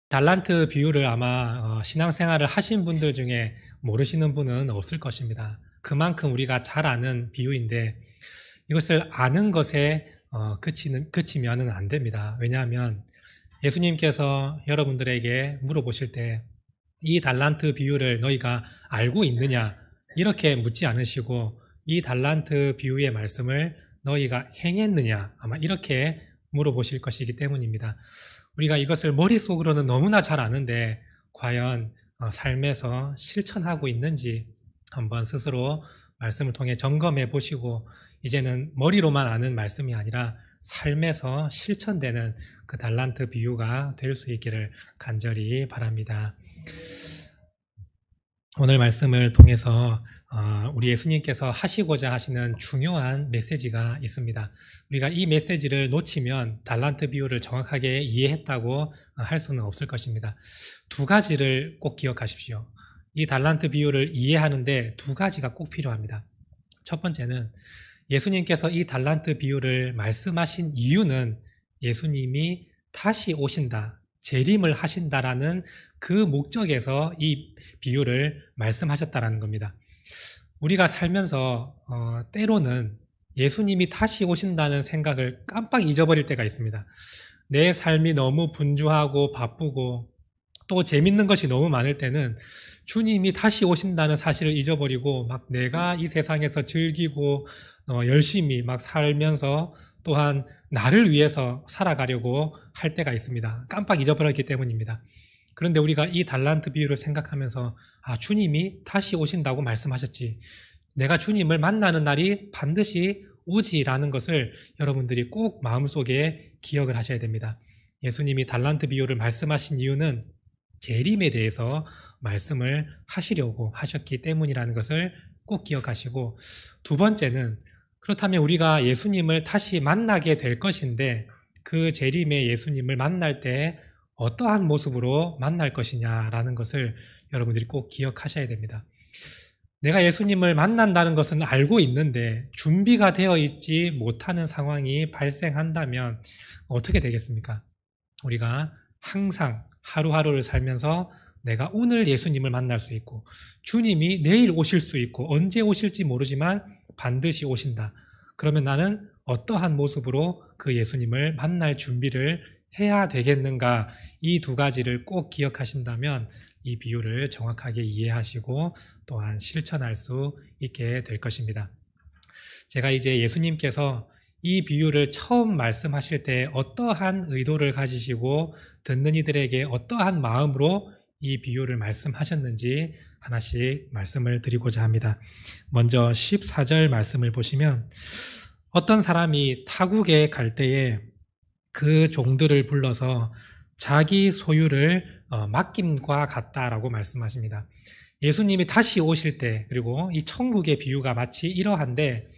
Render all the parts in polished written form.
달란트 비유를 아마 신앙생활을 하신 분들 중에 모르시는 분은 없을 것입니다. 그만큼 우리가 잘 아는 비유인데 이것을 아는 것에 그치면은 안 됩니다. 왜냐하면 예수님께서 여러분들에게 물어보실 때 이 달란트 비유를 너희가 알고 있느냐 이렇게 묻지 않으시고 이 달란트 비유의 말씀을 너희가 행했느냐 아마 이렇게 물어보실 것이기 때문입니다. 우리가 이것을 머릿속으로는 너무나 잘 아는데 과연 삶에서 실천하고 있는지 한번 스스로 말씀을 통해 점검해 보시고 이제는 머리로만 아는 말씀이 아니라 삶에서 실천되는 그 달란트 비유가 될 수 있기를 간절히 바랍니다. 오늘 말씀을 통해서 우리 예수님께서 하시고자 하시는 중요한 메시지가 있습니다. 우리가 이 메시지를 놓치면 달란트 비유를 정확하게 이해했다고 할 수는 없을 것입니다. 두 가지를 꼭 기억하십시오. 이 달란트 비유를 이해하는데 두 가지가 꼭 필요합니다. 첫 번째는 예수님께서 이 달란트 비유를 말씀하신 이유는 예수님이 다시 오신다, 재림을 하신다라는 그 목적에서 이 비유를 말씀하셨다라는 겁니다. 우리가 살면서 때로는 예수님이 다시 오신다는 생각을 깜빡 잊어버릴 때가 있습니다. 내 삶이 너무 분주하고 바쁘고 또 재밌는 것이 너무 많을 때는 주님이 다시 오신다는 사실을 잊어버리고 막 내가 이 세상에서 즐기고 열심히 막 살면서 또한 나를 위해서 살아가려고 할 때가 있습니다. 깜빡 잊어버렸기 때문입니다. 그런데 우리가 이 달란트 비유를 생각하면서 주님이 다시 오신다고 말씀하셨지. 내가 주님을 만나는 날이 반드시 오지라는 것을 여러분들이 꼭 마음속에 기억을 하셔야 됩니다. 예수님이 달란트 비유를 말씀하신 이유는 재림에 대해서 말씀을 하시려고 하셨기 때문이라는 것을 꼭 기억하시고, 두 번째는 그렇다면 우리가 예수님을 다시 만나게 될 것인데 그 재림의 예수님을 만날 때 어떠한 모습으로 만날 것이냐라는 것을 여러분들이 꼭 기억하셔야 됩니다. 내가 예수님을 만난다는 것은 알고 있는데 준비가 되어 있지 못하는 상황이 발생한다면 어떻게 되겠습니까? 우리가 항상 하루하루를 살면서 내가 오늘 예수님을 만날 수 있고 주님이 내일 오실 수 있고 언제 오실지 모르지만 반드시 오신다. 그러면 나는 어떠한 모습으로 그 예수님을 만날 준비를 해야 되겠는가? 이 두 가지를 꼭 기억하신다면 이 비유를 정확하게 이해하시고 또한 실천할 수 있게 될 것입니다. 제가 이제 예수님께서 이 비유를 처음 말씀하실 때 어떠한 의도를 가지시고 듣는 이들에게 어떠한 마음으로 이 비유를 말씀하셨는지 하나씩 말씀을 드리고자 합니다. 먼저 14절 말씀을 보시면 어떤 사람이 타국에 갈 때에 그 종들을 불러서 자기 소유를 맡김과 같다라고 말씀하십니다. 예수님이 다시 오실 때, 그리고 이 천국의 비유가 마치 이러한데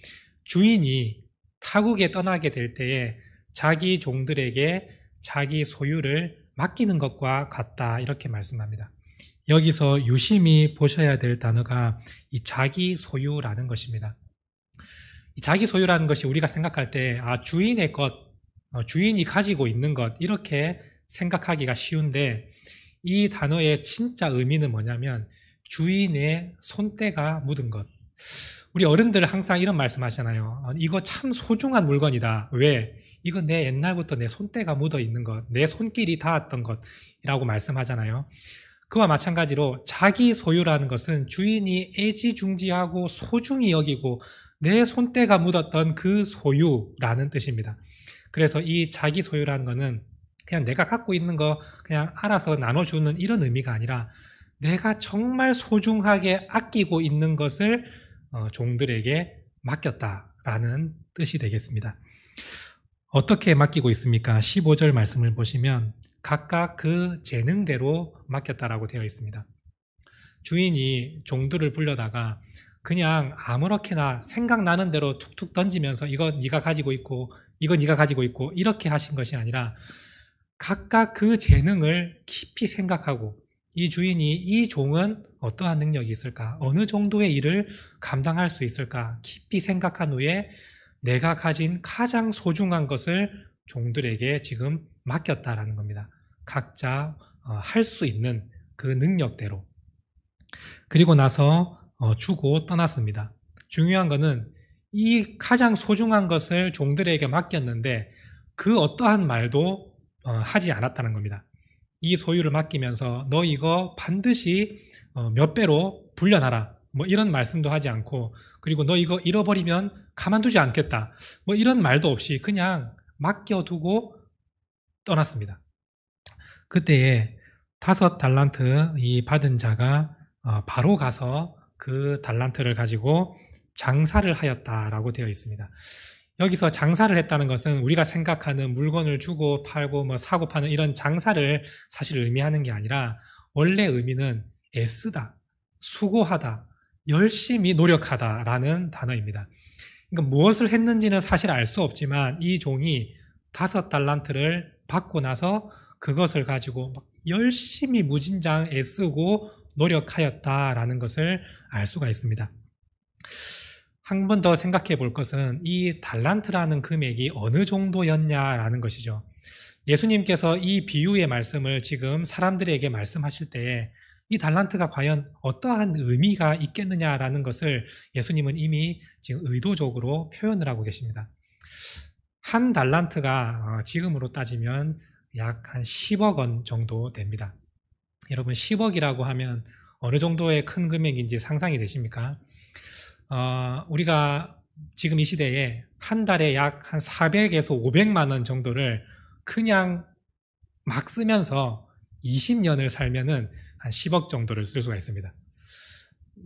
주인이 타국에 떠나게 될 때에 자기 종들에게 자기 소유를 맡기는 것과 같다 이렇게 말씀합니다. 여기서 유심히 보셔야 될 단어가 이 자기 소유라는 것입니다. 이 자기 소유라는 것이 우리가 생각할 때 주인의 것, 주인이 가지고 있는 것 이렇게 생각하기가 쉬운데 이 단어의 진짜 의미는 뭐냐면 주인의 손때가 묻은 것. 우리 어른들 항상 이런 말씀 하시잖아요. 이거 참 소중한 물건이다. 왜? 이거 내 옛날부터 내 손때가 묻어 있는 것, 내 손길이 닿았던 것이라고 말씀하잖아요. 그와 마찬가지로 자기 소유라는 것은 주인이 애지중지하고 소중히 여기고 내 손때가 묻었던 그 소유라는 뜻입니다. 그래서 이 자기 소유라는 것은 그냥 내가 갖고 있는 거 그냥 알아서 나눠주는 이런 의미가 아니라 내가 정말 소중하게 아끼고 있는 것을 종들에게 맡겼다라는 뜻이 되겠습니다. 어떻게 맡기고 있습니까? 15절 말씀을 보시면 각각 그 재능대로 맡겼다라고 되어 있습니다. 주인이 종들을 불려다가 그냥 아무렇게나 생각나는 대로 툭툭 던지면서 이거 네가 가지고 있고 이거 네가 가지고 있고 이렇게 하신 것이 아니라 각각 그 재능을 깊이 생각하고 이 주인이 이 종은 어떠한 능력이 있을까? 어느 정도의 일을 감당할 수 있을까? 깊이 생각한 후에 내가 가진 가장 소중한 것을 종들에게 지금 맡겼다라는 겁니다. 각자 할 수 있는 그 능력대로. 그리고 나서 주고 떠났습니다. 중요한 것은 이 가장 소중한 것을 종들에게 맡겼는데 그 어떠한 말도 하지 않았다는 겁니다. 이 소유를 맡기면서 너 이거 반드시 몇 배로 불려놔라, 뭐 이런 말씀도 하지 않고, 그리고 너 이거 잃어버리면 가만두지 않겠다, 뭐 이런 말도 없이 그냥 맡겨두고 떠났습니다. 그때에 5달란트 이 받은 자가 바로 가서 그 달란트를 가지고 장사를 하였다라고 되어 있습니다. 여기서 장사를 했다는 것은 우리가 생각하는 물건을 주고 팔고 뭐 사고 파는 이런 장사를 사실 의미하는 게 아니라, 원래 의미는 애쓰다, 수고하다, 열심히 노력하다라는 단어입니다. 그러니까 무엇을 했는지는 사실 알 수 없지만 이 종이 5달란트를 받고 나서 그것을 가지고 막 열심히 무진장 애쓰고 노력하였다라는 것을 알 수가 있습니다. 한 번 더 생각해 볼 것은 이 달란트라는 금액이 어느 정도였냐라는 것이죠. 예수님께서 이 비유의 말씀을 지금 사람들에게 말씀하실 때 이 달란트가 과연 어떠한 의미가 있겠느냐라는 것을 예수님은 이미 지금 의도적으로 표현을 하고 계십니다. 한 달란트가 지금으로 따지면 약 한 10억 원 정도 됩니다. 여러분, 10억이라고 하면 어느 정도의 큰 금액인지 상상이 되십니까? 우리가 지금 이 시대에 한 달에 약 한 400에서 500만 원 정도를 그냥 막 쓰면서 20년을 살면은 한 10억 정도를 쓸 수가 있습니다.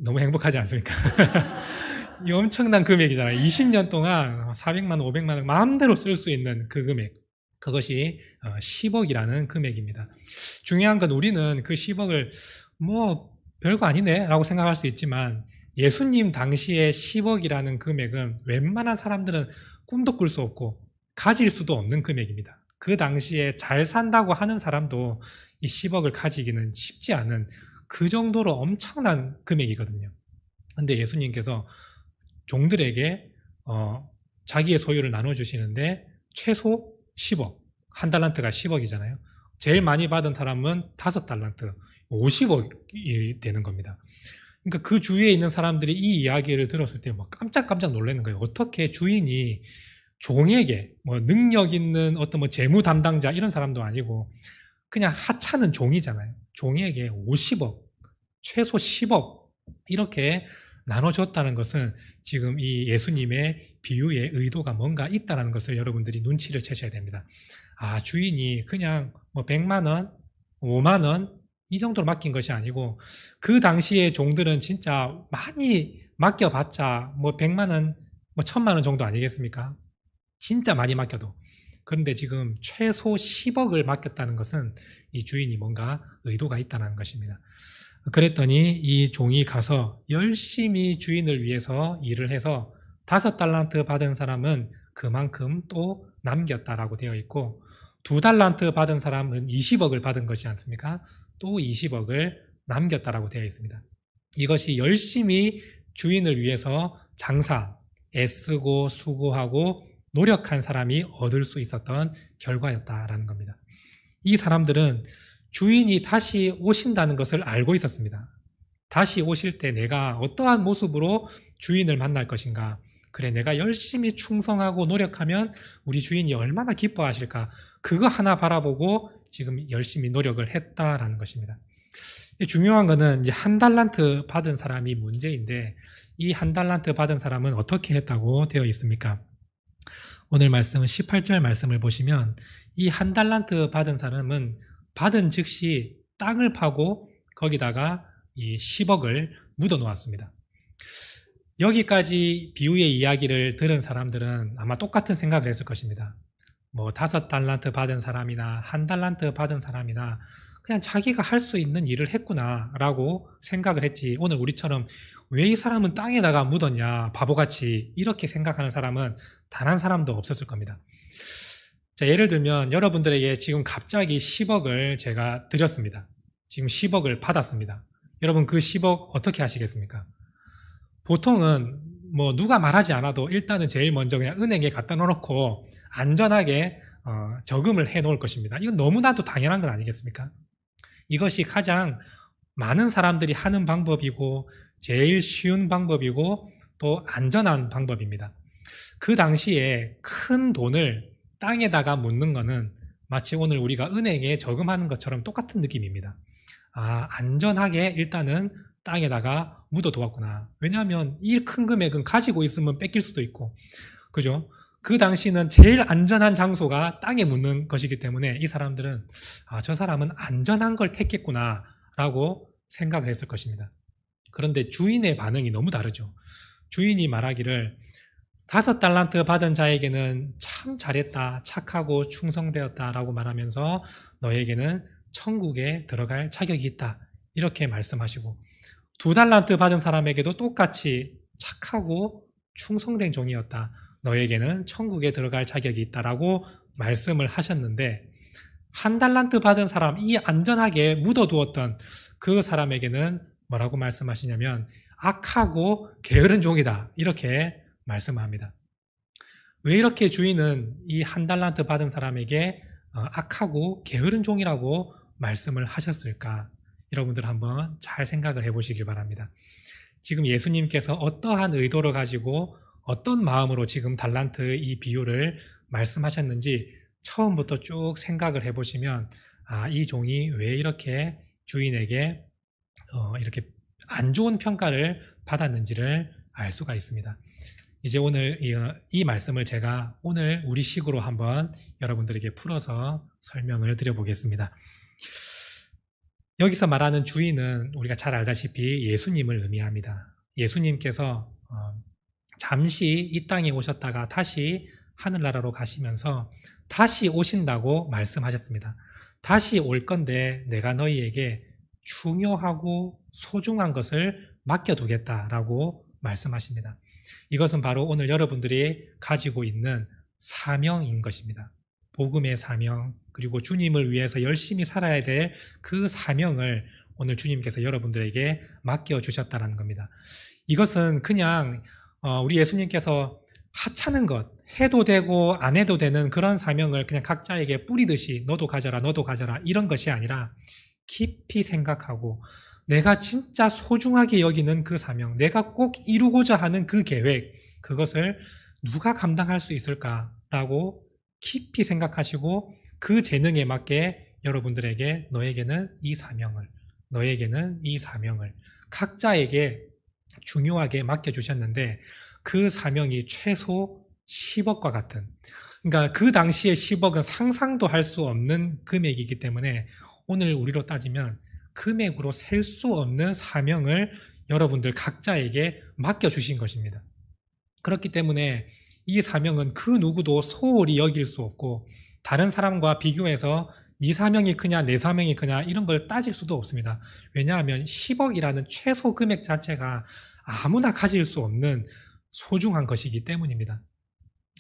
너무 행복하지 않습니까? 이 엄청난 금액이잖아요. 20년 동안 400만 원, 500만 원 마음대로 쓸 수 있는 그 금액. 그것이 10억이라는 금액입니다. 중요한 건 우리는 그 10억을 뭐 별거 아니네 라고 생각할 수 있지만, 예수님 당시에 10억이라는 금액은 웬만한 사람들은 꿈도 꿀 수 없고 가질 수도 없는 금액입니다. 그 당시에 잘 산다고 하는 사람도 이 10억을 가지기는 쉽지 않은 그 정도로 엄청난 금액이거든요. 근데 예수님께서 종들에게 자기의 소유를 나눠주시는데 최소 10억, 한 달란트가 10억이잖아요. 제일 많이 받은 사람은 5달란트, 50억이 되는 겁니다. 그러니까 그 주위에 있는 사람들이 이 이야기를 들었을 때 막 깜짝깜짝 놀라는 거예요. 어떻게 주인이 종에게 뭐 능력 있는 어떤 뭐 재무 담당자 이런 사람도 아니고 그냥 하찮은 종이잖아요. 종에게 50억, 최소 10억 이렇게 나눠줬다는 것은 지금 이 예수님의 비유의 의도가 뭔가 있다는 것을 여러분들이 눈치를 채셔야 됩니다. 주인이 그냥 뭐 100만 원, 5만 원 이 정도로 맡긴 것이 아니고, 그 당시의 종들은 진짜 많이 맡겨봤자 뭐 100만 원, 뭐 1000만 원 정도 아니겠습니까? 진짜 많이 맡겨도. 그런데 지금 최소 10억을 맡겼다는 것은 이 주인이 뭔가 의도가 있다는 것입니다. 그랬더니 이 종이 가서 열심히 주인을 위해서 일을 해서 5달란트 받은 사람은 그만큼 또 남겼다라고 되어 있고, 2달란트 받은 사람은 20억을 받은 것이 않습니까? 또 20억을 남겼다라고 되어 있습니다. 이것이 열심히 주인을 위해서 장사, 애쓰고 수고하고 노력한 사람이 얻을 수 있었던 결과였다라는 겁니다. 이 사람들은 주인이 다시 오신다는 것을 알고 있었습니다. 다시 오실 때 내가 어떠한 모습으로 주인을 만날 것인가, 그래 내가 열심히 충성하고 노력하면 우리 주인이 얼마나 기뻐하실까, 그거 하나 바라보고 지금 열심히 노력을 했다라는 것입니다. 중요한 거는 이제 한 달란트 받은 사람이 문제인데, 이 한 달란트 받은 사람은 어떻게 했다고 되어 있습니까? 오늘 말씀은 18절 말씀을 보시면 이 한 달란트 받은 사람은 받은 즉시 땅을 파고 거기다가 이 10억을 묻어 놓았습니다. 여기까지 비유의 이야기를 들은 사람들은 아마 똑같은 생각을 했을 것입니다. 뭐 5달란트 받은 사람이나 1달란트 받은 사람이나 그냥 자기가 할 수 있는 일을 했구나 라고 생각을 했지, 오늘 우리처럼 왜 이 사람은 땅에다가 묻었냐 바보같이 이렇게 생각하는 사람은 단 한 사람도 없었을 겁니다. 자, 예를 들면 여러분들에게 지금 갑자기 10억을 제가 드렸습니다. 지금 10억을 받았습니다. 여러분 그 10억 어떻게 하시겠습니까? 보통은 뭐 누가 말하지 않아도 일단은 제일 먼저 그냥 은행에 갖다 놓고 안전하게 저금을 해 놓을 것입니다. 이건 너무나도 당연한 건 아니겠습니까? 이것이 가장 많은 사람들이 하는 방법이고 제일 쉬운 방법이고 또 안전한 방법입니다. 그 당시에 큰 돈을 땅에다가 묻는 것은 마치 오늘 우리가 은행에 저금하는 것처럼 똑같은 느낌입니다. 안전하게 일단은 땅에다가 묻어두었구나. 왜냐하면 이 큰 금액은 가지고 있으면 뺏길 수도 있고, 그죠? 그 당시는 제일 안전한 장소가 땅에 묻는 것이기 때문에 이 사람들은 저 사람은 안전한 걸 택했구나 라고 생각을 했을 것입니다. 그런데 주인의 반응이 너무 다르죠. 주인이 말하기를 5달란트 받은 자에게는 참 잘했다, 착하고 충성되었다 라고 말하면서 너에게는 천국에 들어갈 자격이 있다, 이렇게 말씀하시고, 2달란트 받은 사람에게도 똑같이 착하고 충성된 종이었다, 너에게는 천국에 들어갈 자격이 있다라고 말씀을 하셨는데, 1달란트 받은 사람, 이 안전하게 묻어두었던 그 사람에게는 뭐라고 말씀하시냐면 악하고 게으른 종이다, 이렇게 말씀합니다. 왜 이렇게 주인은 이 1달란트 받은 사람에게 악하고 게으른 종이라고 말씀을 하셨을까? 여러분들 한번 잘 생각을 해보시길 바랍니다. 지금 예수님께서 어떠한 의도를 가지고 어떤 마음으로 지금 달란트 이 비유를 말씀하셨는지 처음부터 쭉 생각을 해보시면 이 종이 왜 이렇게 주인에게 이렇게 안 좋은 평가를 받았는지를 알 수가 있습니다. 이제 오늘 이 말씀을 제가 오늘 우리식으로 한번 여러분들에게 풀어서 설명을 드려보겠습니다. 여기서 말하는 주인은 우리가 잘 알다시피 예수님을 의미합니다. 예수님께서 잠시 이 땅에 오셨다가 다시 하늘나라로 가시면서 다시 오신다고 말씀하셨습니다. 다시 올 건데 내가 너희에게 중요하고 소중한 것을 맡겨두겠다라고 말씀하십니다. 이것은 바로 오늘 여러분들이 가지고 있는 사명인 것입니다. 복음의 사명, 그리고 주님을 위해서 열심히 살아야 될 그 사명을 오늘 주님께서 여러분들에게 맡겨주셨다는 겁니다. 이것은 그냥 우리 예수님께서 하찮은 것, 해도 되고 안 해도 되는 그런 사명을 그냥 각자에게 뿌리듯이 너도 가져라, 너도 가져라, 이런 것이 아니라 깊이 생각하고 내가 진짜 소중하게 여기는 그 사명, 내가 꼭 이루고자 하는 그 계획, 그것을 누가 감당할 수 있을까라고 깊이 생각하시고 그 재능에 맞게 여러분들에게 너에게는 이 사명을, 너에게는 이 사명을 각자에게 중요하게 맡겨주셨는데 그 사명이 최소 10억과 같은, 그러니까 그 당시에 10억은 상상도 할 수 없는 금액이기 때문에 오늘 우리로 따지면 금액으로 셀 수 없는 사명을 여러분들 각자에게 맡겨주신 것입니다. 그렇기 때문에 이 사명은 그 누구도 소홀히 여길 수 없고 다른 사람과 비교해서 네 사명이 크냐 내 사명이 크냐 이런 걸 따질 수도 없습니다. 왜냐하면 10억이라는 최소 금액 자체가 아무나 가질 수 없는 소중한 것이기 때문입니다.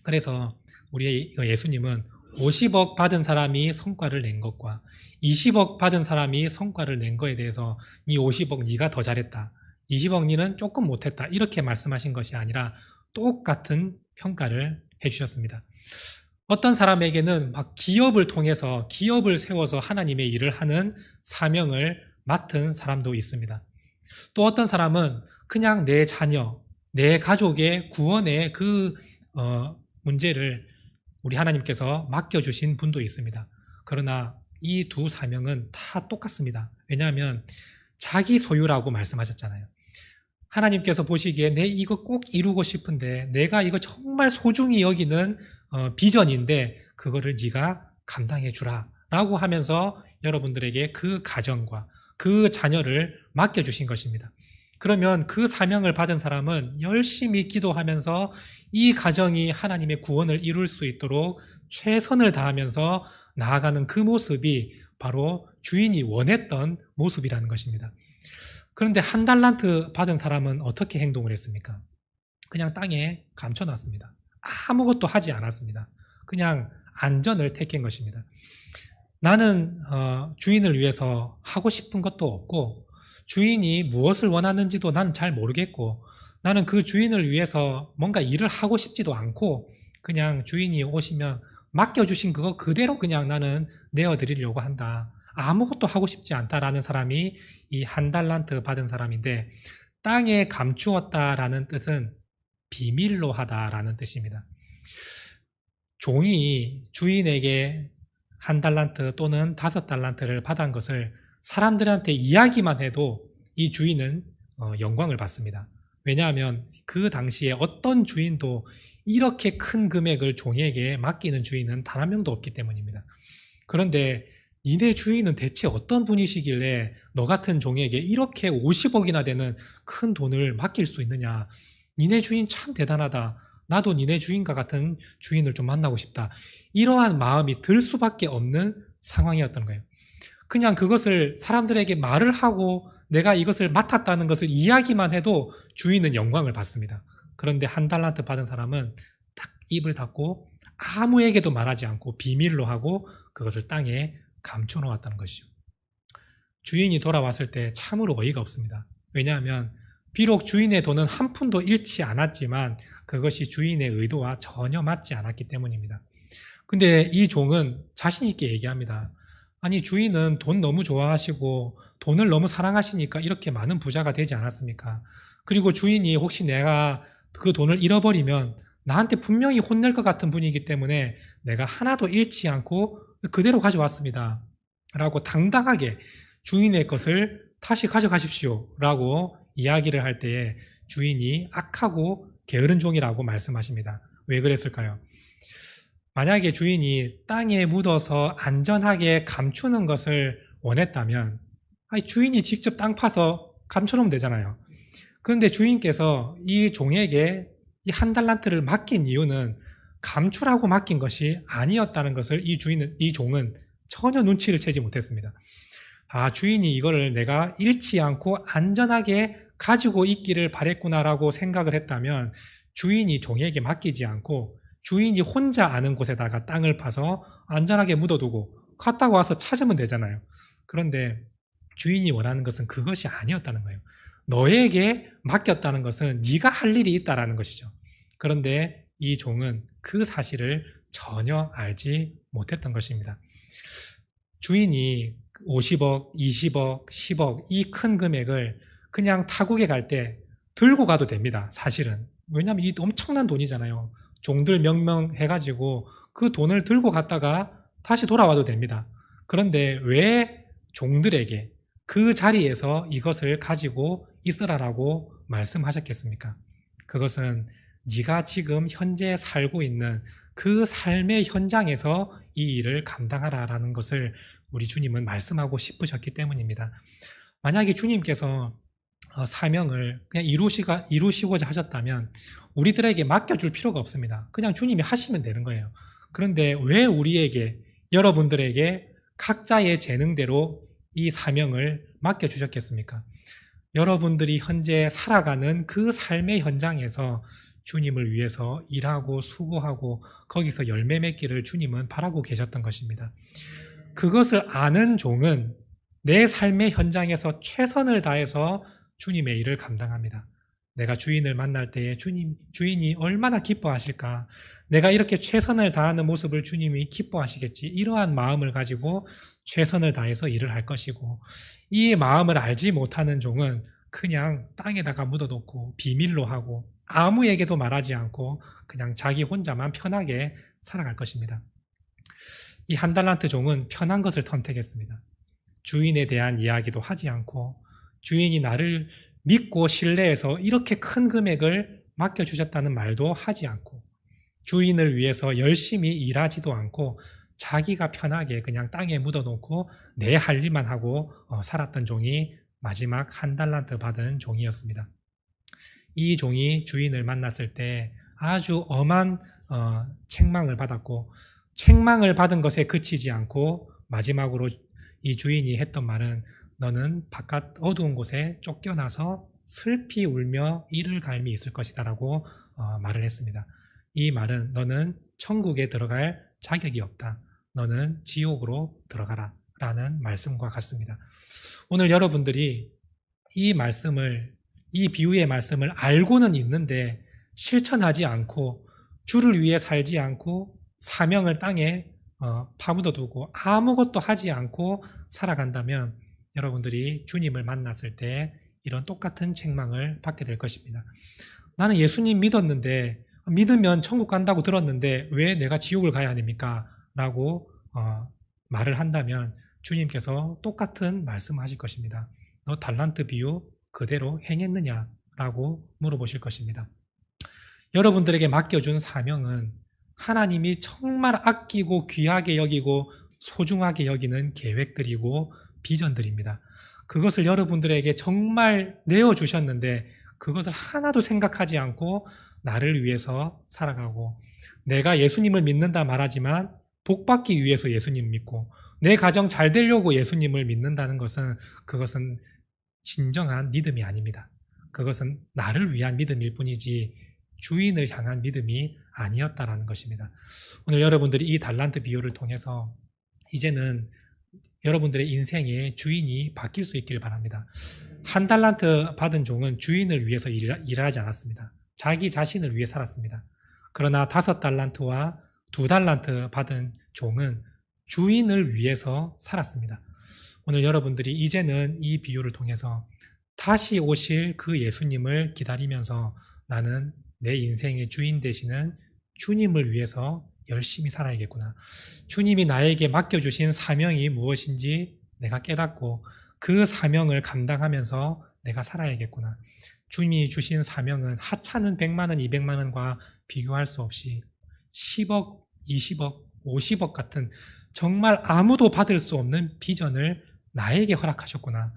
그래서 우리 예수님은 50억 받은 사람이 성과를 낸 것과 20억 받은 사람이 성과를 낸 거에 대해서 네 50억 네가 더 잘했다, 20억 니는 조금 못했다, 이렇게 말씀하신 것이 아니라 똑같은 평가를 해주셨습니다. 어떤 사람에게는 막 기업을 통해서 기업을 세워서 하나님의 일을 하는 사명을 맡은 사람도 있습니다. 또 어떤 사람은 그냥 내 자녀, 내 가족의 구원의 그 문제를 우리 하나님께서 맡겨주신 분도 있습니다. 그러나 이 두 사명은 다 똑같습니다. 왜냐하면 자기 소유라고 말씀하셨잖아요. 하나님께서 보시기에 내 이거 꼭 이루고 싶은데 내가 이거 정말 소중히 여기는 비전인데 그거를 네가 감당해 주라 라고 하면서 여러분들에게 그 가정과 그 자녀를 맡겨주신 것입니다. 그러면 그 사명을 받은 사람은 열심히 기도하면서 이 가정이 하나님의 구원을 이룰 수 있도록 최선을 다하면서 나아가는 그 모습이 바로 주인이 원했던 모습이라는 것입니다. 그런데 1달란트 받은 사람은 어떻게 행동을 했습니까? 그냥 땅에 감춰놨습니다. 아무것도 하지 않았습니다. 그냥 안전을 택한 것입니다. 나는 주인을 위해서 하고 싶은 것도 없고 주인이 무엇을 원하는지도 난 잘 모르겠고 나는 그 주인을 위해서 뭔가 일을 하고 싶지도 않고 그냥 주인이 오시면 맡겨주신 그거 그대로 그냥 나는 내어드리려고 한다. 아무것도 하고 싶지 않다라는 사람이 이 한 달란트 받은 사람인데, 땅에 감추었다라는 뜻은 비밀로 하다라는 뜻입니다. 종이 주인에게 한 달란트 또는 5달란트를 받은 것을 사람들한테 이야기만 해도 이 주인은 영광을 받습니다. 왜냐하면 그 당시에 어떤 주인도 이렇게 큰 금액을 종에게 맡기는 주인은 단 한 명도 없기 때문입니다. 그런데 니네 주인은 대체 어떤 분이시길래 너 같은 종에게 이렇게 50억이나 되는 큰 돈을 맡길 수 있느냐. 니네 주인 참 대단하다. 나도 니네 주인과 같은 주인을 좀 만나고 싶다. 이러한 마음이 들 수밖에 없는 상황이었던 거예요. 그냥 그것을 사람들에게 말을 하고 내가 이것을 맡았다는 것을 이야기만 해도 주인은 영광을 받습니다. 그런데 한 달란트 받은 사람은 딱 입을 닫고 아무에게도 말하지 않고 비밀로 하고 그것을 땅에 감춰 놓았다는 것이죠. 주인이 돌아왔을 때 참으로 어이가 없습니다. 왜냐하면 비록 주인의 돈은 한 푼도 잃지 않았지만 그것이 주인의 의도와 전혀 맞지 않았기 때문입니다. 근데 이 종은 자신 있게 얘기합니다. 아니, 주인은 돈 너무 좋아하시고 돈을 너무 사랑하시니까 이렇게 많은 부자가 되지 않았습니까? 그리고 주인이 혹시 내가 그 돈을 잃어버리면 나한테 분명히 혼낼 것 같은 분이기 때문에 내가 하나도 잃지 않고 그대로 가져왔습니다. 라고 당당하게 주인의 것을 다시 가져가십시오. 라고 이야기를 할 때에 주인이 악하고 게으른 종이라고 말씀하십니다. 왜 그랬을까요? 만약에 주인이 땅에 묻어서 안전하게 감추는 것을 원했다면 주인이 직접 땅 파서 감춰놓으면 되잖아요. 그런데 주인께서 이 종에게 이 한 달란트를 맡긴 이유는 감추라고 맡긴 것이 아니었다는 것을 이 종은 전혀 눈치를 채지 못했습니다. 주인이 이거를 내가 잃지 않고 안전하게 가지고 있기를 바랬구나라고 생각을 했다면 주인이 종에게 맡기지 않고 주인이 혼자 아는 곳에다가 땅을 파서 안전하게 묻어두고 갔다가 와서 찾으면 되잖아요. 그런데 주인이 원하는 것은 그것이 아니었다는 거예요. 너에게 맡겼다는 것은 네가 할 일이 있다라는 것이죠. 그런데 이 종은 그 사실을 전혀 알지 못했던 것입니다. 주인이 50억, 20억, 10억 이 큰 금액을 그냥 타국에 갈 때 들고 가도 됩니다. 사실은. 왜냐하면 이 엄청난 돈이잖아요. 종들 명명해가지고 그 돈을 들고 갔다가 다시 돌아와도 됩니다. 그런데 왜 종들에게 그 자리에서 이것을 가지고 있으라라고 말씀하셨겠습니까? 그것은 네가 지금 현재 살고 있는 그 삶의 현장에서 이 일을 감당하라라는 것을 우리 주님은 말씀하고 싶으셨기 때문입니다. 만약에 주님께서 사명을 그냥 이루시고자 하셨다면 우리들에게 맡겨줄 필요가 없습니다. 그냥 주님이 하시면 되는 거예요. 그런데 왜 우리에게, 여러분들에게 각자의 재능대로 이 사명을 맡겨주셨겠습니까? 여러분들이 현재 살아가는 그 삶의 현장에서 주님을 위해서 일하고 수고하고 거기서 열매 맺기를 주님은 바라고 계셨던 것입니다. 그것을 아는 종은 내 삶의 현장에서 최선을 다해서 주님의 일을 감당합니다. 내가 주인을 만날 때에 주인이 얼마나 기뻐하실까? 내가 이렇게 최선을 다하는 모습을 주님이 기뻐하시겠지. 이러한 마음을 가지고 최선을 다해서 일을 할 것이고, 이 마음을 알지 못하는 종은 그냥 땅에다가 묻어놓고 비밀로 하고 아무에게도 말하지 않고 그냥 자기 혼자만 편하게 살아갈 것입니다. 이 한 달란트 종은 편한 것을 선택했습니다. 주인에 대한 이야기도 하지 않고 주인이 나를 믿고 신뢰해서 이렇게 큰 금액을 맡겨주셨다는 말도 하지 않고 주인을 위해서 열심히 일하지도 않고 자기가 편하게 그냥 땅에 묻어놓고 내 할 일만 하고 살았던 종이 마지막 한 달란트 받은 종이었습니다. 이 종이 주인을 만났을 때 아주 엄한 책망을 받았고, 책망을 받은 것에 그치지 않고 마지막으로 이 주인이 했던 말은 너는 바깥 어두운 곳에 쫓겨나서 슬피 울며 이를 갈미 있을 것이다 라고 말을 했습니다. 이 말은 너는 천국에 들어갈 자격이 없다. 너는 지옥으로 들어가라 라는 말씀과 같습니다. 오늘 여러분들이 이 비유의 말씀을 알고는 있는데 실천하지 않고 주를 위해 살지 않고 사명을 땅에 파묻어두고 아무것도 하지 않고 살아간다면 여러분들이 주님을 만났을 때 이런 똑같은 책망을 받게 될 것입니다. 나는 예수님 믿었는데, 믿으면 천국 간다고 들었는데 왜 내가 지옥을 가야 합니까? 라고 말을 한다면 주님께서 똑같은 말씀하실 것입니다. 너 달란트 비유 그대로 행했느냐? 라고 물어보실 것입니다. 여러분들에게 맡겨준 사명은 하나님이 정말 아끼고 귀하게 여기고 소중하게 여기는 계획들이고 비전들입니다. 그것을 여러분들에게 정말 내어주셨는데 그것을 하나도 생각하지 않고 나를 위해서 살아가고, 내가 예수님을 믿는다 말하지만 복받기 위해서 예수님 믿고 내 가정 잘 되려고 예수님을 믿는다는 것은 그것은 진정한 믿음이 아닙니다. 그것은 나를 위한 믿음일 뿐이지 주인을 향한 믿음이 아니었다라는 것입니다. 오늘 여러분들이 이 달란트 비유를 통해서 이제는 여러분들의 인생의 주인이 바뀔 수 있기를 바랍니다. 한 달란트 받은 종은 주인을 위해서 일하지 않았습니다. 자기 자신을 위해 살았습니다. 그러나 5달란트와 2달란트 받은 종은 주인을 위해서 살았습니다. 오늘 여러분들이 이제는 이 비유를 통해서 다시 오실 그 예수님을 기다리면서 나는 내 인생의 주인 되시는 주님을 위해서 열심히 살아야겠구나. 주님이 나에게 맡겨주신 사명이 무엇인지 내가 깨닫고 그 사명을 감당하면서 내가 살아야겠구나. 주님이 주신 사명은 하찮은 100만 원, 200만 원과 비교할 수 없이 10억, 20억, 50억 같은 정말 아무도 받을 수 없는 비전을 나에게 허락하셨구나.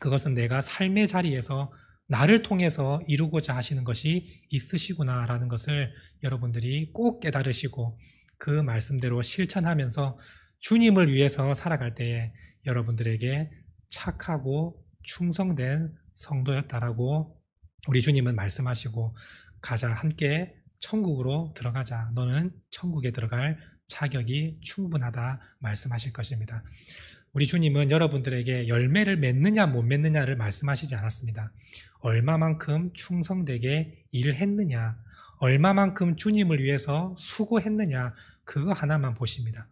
그것은 내가 삶의 자리에서 나를 통해서 이루고자 하시는 것이 있으시구나라는 것을 여러분들이 꼭 깨달으시고 그 말씀대로 실천하면서 주님을 위해서 살아갈 때에 여러분들에게 착하고 충성된 성도였다라고 우리 주님은 말씀하시고, 가자, 함께 천국으로 들어가자, 너는 천국에 들어갈 자격이 충분하다 말씀하실 것입니다. 우리 주님은 여러분들에게 열매를 맺느냐 못 맺느냐를 말씀하시지 않았습니다. 얼마만큼 충성되게 일을 했느냐, 얼마만큼 주님을 위해서 수고했느냐, 그거 하나만 보십니다.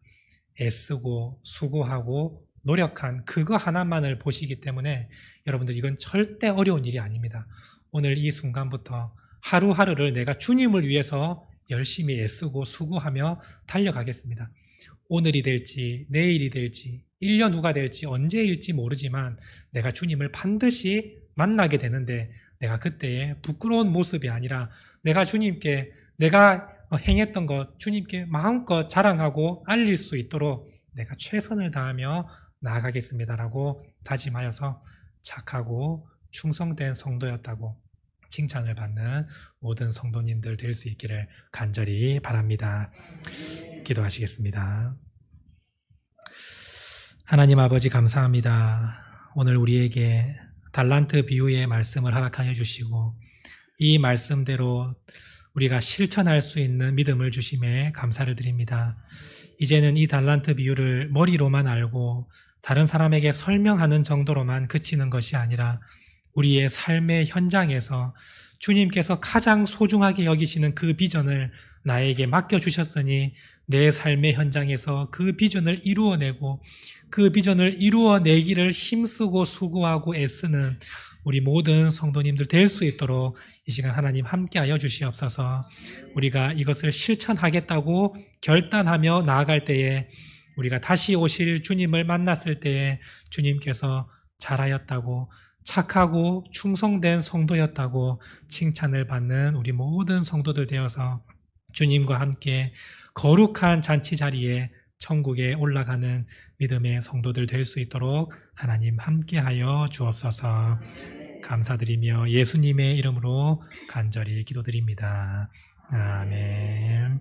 애쓰고 수고하고 노력한 그거 하나만을 보시기 때문에 여러분들 이건 절대 어려운 일이 아닙니다. 오늘 이 순간부터 하루하루를 내가 주님을 위해서 열심히 애쓰고 수고하며 달려가겠습니다. 오늘이 될지 내일이 될지 1년 후가 될지 언제일지 모르지만 내가 주님을 반드시 만나게 되는데, 내가 그때의 부끄러운 모습이 아니라 내가 주님께 내가 행했던 것 주님께 마음껏 자랑하고 알릴 수 있도록 내가 최선을 다하며 나아가겠습니다라고 다짐하여서 착하고 충성된 성도였다고 칭찬을 받는 모든 성도님들 될 수 있기를 간절히 바랍니다. 기도하시겠습니다. 하나님 아버지 감사합니다. 오늘 우리에게 달란트 비유의 말씀을 허락하여 주시고 이 말씀대로 우리가 실천할 수 있는 믿음을 주심에 감사를 드립니다. 이제는 이 달란트 비유를 머리로만 알고 다른 사람에게 설명하는 정도로만 그치는 것이 아니라 우리의 삶의 현장에서 주님께서 가장 소중하게 여기시는 그 비전을 나에게 맡겨주셨으니 내 삶의 현장에서 그 비전을 이루어내고 그 비전을 이루어내기를 힘쓰고 수고하고 애쓰는 우리 모든 성도님들 될 수 있도록 이 시간 하나님 함께하여 주시옵소서. 우리가 이것을 실천하겠다고 결단하며 나아갈 때에 우리가 다시 오실 주님을 만났을 때에 주님께서 잘하였다고 착하고 충성된 성도였다고 칭찬을 받는 우리 모든 성도들 되어서 주님과 함께 거룩한 잔치 자리에 천국에 올라가는 믿음의 성도들 될 수 있도록 하나님 함께하여 주옵소서. 감사드리며 예수님의 이름으로 간절히 기도드립니다. 아멘.